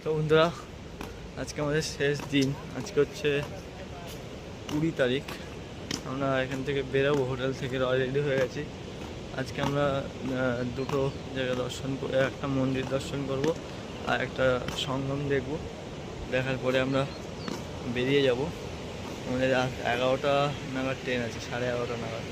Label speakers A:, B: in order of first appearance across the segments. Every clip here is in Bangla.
A: তো বন্ধুরা, আজকে আমাদের শেষ দিন। আজকে হচ্ছে 20 তারিখ। আমরা এখান থেকে বেরোবো, হোটেল থেকে রেডি হয়ে গেছি। আজকে আমরা দুটো জায়গা দর্শন করে, একটা মন্দির দর্শন করব আর একটা সঙ্গম দেখব। দেখার পরে আমরা বেরিয়ে যাব। আমাদের 11টা নাগাদ ট্রেন আছে, 11:30 নাগাদ।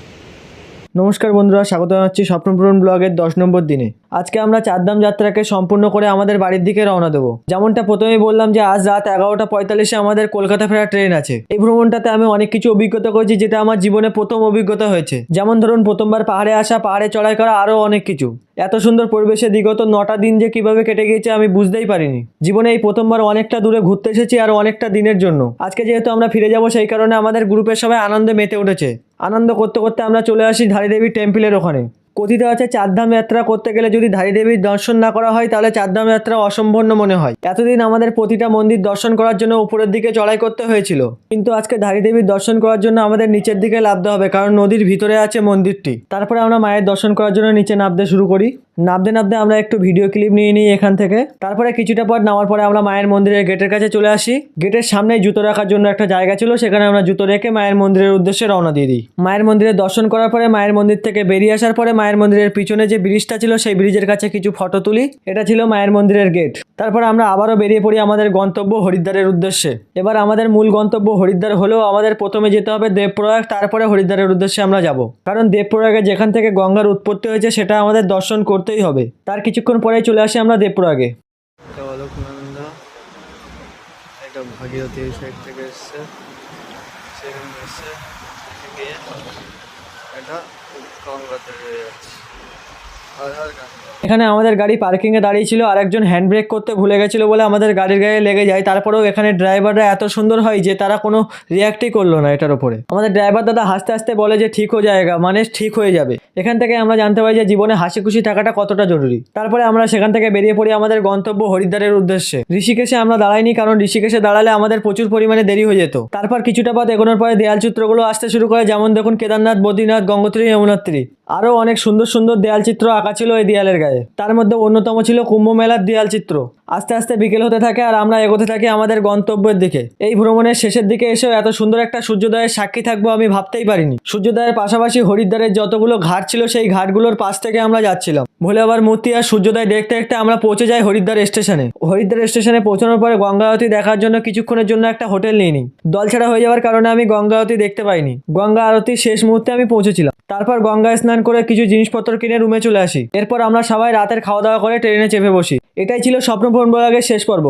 A: নমস্কার বন্ধুরা, স্বাগত জানাচ্ছি স্বপ্নপূরণ ব্লগের 10 নম্বর দিনে। আজকে আমরা চারধাম যাত্রাকে সম্পূর্ণ করে আমাদের বাড়ির দিকে রওনা দেবো। যেমনটা প্রথমেই বললাম যে আজ রাত 11:45 আমাদের কলকাতা ফেরার ট্রেন আছে। এই ভ্রমণটাতে আমি অনেক কিছু অভিজ্ঞতা করেছি, যেটা আমার জীবনে প্রথম অভিজ্ঞতা হয়েছে। যেমন ধরুন, প্রথমবার পাহাড়ে আসা, পাহাড়ে চড়াই করা, আরও অনেক কিছু। এত সুন্দর পরিবেশে বিগত 9টা দিন যে কিভাবে কেটে গিয়েছে আমি বুঝতেই পারিনি। জীবনে এই প্রথমবার অনেকটা দূরে ঘুরতে এসেছি, আর অনেকটা দিনের জন্য। আজকে যেহেতু আমরা ফিরে যাব, সেই কারণে আমাদের গ্রুপের সবাই আনন্দে মেতে উঠেছে। আনন্দ করতে করতে আমরা চলে আসি ধারীদেবী টেম্পলের ওখানে। কথিত আছে, চারধাম যাত্রা করতে গেলে যদি ধারীদেবীর দর্শন না করা হয়, তাহলে চারধাম যাত্রা অসম্পূর্ণ মনে হয়। এতদিন আমাদের প্রতিটা মন্দির দর্শন করার জন্য উপরের দিকে চড়াই করতে হয়েছিল, কিন্তু আজকে ধারীদেবীর দর্শন করার জন্য আমাদের নিচের দিকে নামতে হবে, কারণ নদীর ভিতরে আছে মন্দিরটি। তারপরে আমরা মায়ের দর্শন করার জন্য নিচে নামতে শুরু করি। নামতে নামতে আমরা একটু ভিডিও ক্লিপ নিয়ে নিই এখান থেকে। তারপরে কিছুটা পর নামার পরে আমরা মায়ের মন্দিরের গেটের কাছে চলে আসি। গেটের সামনেই জুতো রাখার জন্য একটা জায়গা ছিল, সেখানে আমরা জুতো রেখে মায়ের মন্দিরের উদ্দেশ্যে রওনা দিয়ে দিই। মায়ের মন্দিরে দর্শন করার পরে, মায়ের মন্দির থেকে বেরিয়ে আসার পরে, মায়ের মন্দিরের পিছনে যে ব্রিজটা ছিল, সেই ব্রিজের কাছে কিছু ফটো তুলি। এটা ছিল মায়ের মন্দিরের গেট। তারপর আমরা আবারও বেরিয়ে পড়ি আমাদের গন্তব্য হরিদ্বারের উদ্দেশ্যে। এবার আমাদের মূল গন্তব্য হরিদ্বার হলেও আমাদের প্রথমে যেতে হবে দেবপ্রয়াগ, তারপরে হরিদ্বারের উদ্দেশ্যে আমরা যাব। কারণ দেবপ্রয়াগে যেখান থেকে গঙ্গার উৎপত্তি হয়েছে, সেটা আমাদের দর্শন করতেই হবে। তার কিছুক্ষণ পরেই চলে আসি আমরা দেবপ্রয়াগে। এটা অলকনন্দা, এটা ভাগীরথী সাইড থেকে এসছে, সেখানে এসছে, এটা গঙ্গাতে যাচ্ছে। এখানে আমাদের গাড়ি পার্কিংয়ে দাঁড়িয়ে ছিল, আর একজন হ্যান্ড ব্রেক করতে ভুলে গেছিলো বলে আমাদের গাড়ির গায়ে লেগে যায়। তারপরেও এখানে ড্রাইভাররা এত সুন্দর হয় যে তারা কোনো রিয়াক্টই করলো না এটার উপরে। আমাদের ড্রাইভার দাদা হাসতে হাসতে বলে যে ঠিক হয়ে যায়গা, মানে ঠিক হয়ে যাবে। এখান থেকে আমরা জানতে পারি যে জীবনে হাসি খুশি থাকাটা কতটা জরুরি। তারপরে আমরা সেখান থেকে বেরিয়ে পড়ি আমাদের গন্তব্য হরিদ্বারের উদ্দেশ্যে। ঋষিকেশে আমরা দাঁড়াইনি, কারণ ঋষিকেশে দাঁড়ালে আমাদের প্রচুর পরিমাণে দেরি হয়ে যেত। তারপর কিছুটা পথ এগোনোর পরে দেয়াল চিত্রগুলো আসতে শুরু করে। যেমন দেখুন, কেদারনাথ, বদ্রীনাথ, গঙ্গোত্রী, যমুনোত্রী, আরও অনেক সুন্দর সুন্দর দেয়াল চিত্র আঁকা ছিল এই দেয়ালের গায়ে। তার মধ্যে অন্যতম ছিল কুম্ভ মেলার দেয়াল চিত্র। আস্তে আস্তে বিকেল হতে থাকে, আর আমরা এগোতে থাকি আমাদের গন্তব্যের দিকে। এই ভ্রমণের শেষের দিকে এসেও এত সুন্দর একটা সূর্যোদয়ের সাক্ষী থাকবো আমি ভাবতেই পারিনি। সূর্যোদয়ের পাশাপাশি হরিদ্বারের যতগুলো ঘাট ছিল, সেই ঘাটগুলোর পাশ থেকে আমরা যাচ্ছিলাম। ভোলে বাবার মূর্তি আর সূর্যোদয় দেখতে দেখতে আমরা পৌঁছে যাই হরিদ্বার স্টেশনে। হরিদ্বার স্টেশনে পৌঁছানোর পরে গঙ্গা আরতি দেখার জন্য কিছুক্ষণের জন্য একটা হোটেল নিয়ে নিই। দল ছাড়া হয়ে যাওয়ার কারণে আমি গঙ্গা আরতি দেখতে পাইনি। গঙ্গা আরতির শেষ মুহূর্তে আমি পৌঁছেছিলাম। তারপর গঙ্গায় স্নান করে কিছু জিনিসপত্র কিনে রুমে চলে আসি। এরপর আমরা সবাই রাতের খাওয়া দাওয়া করে ট্রেনে চেপে বসি। এটাই ছিল স্বপ্নপূরণ ব্লগের শেষ পর্ব।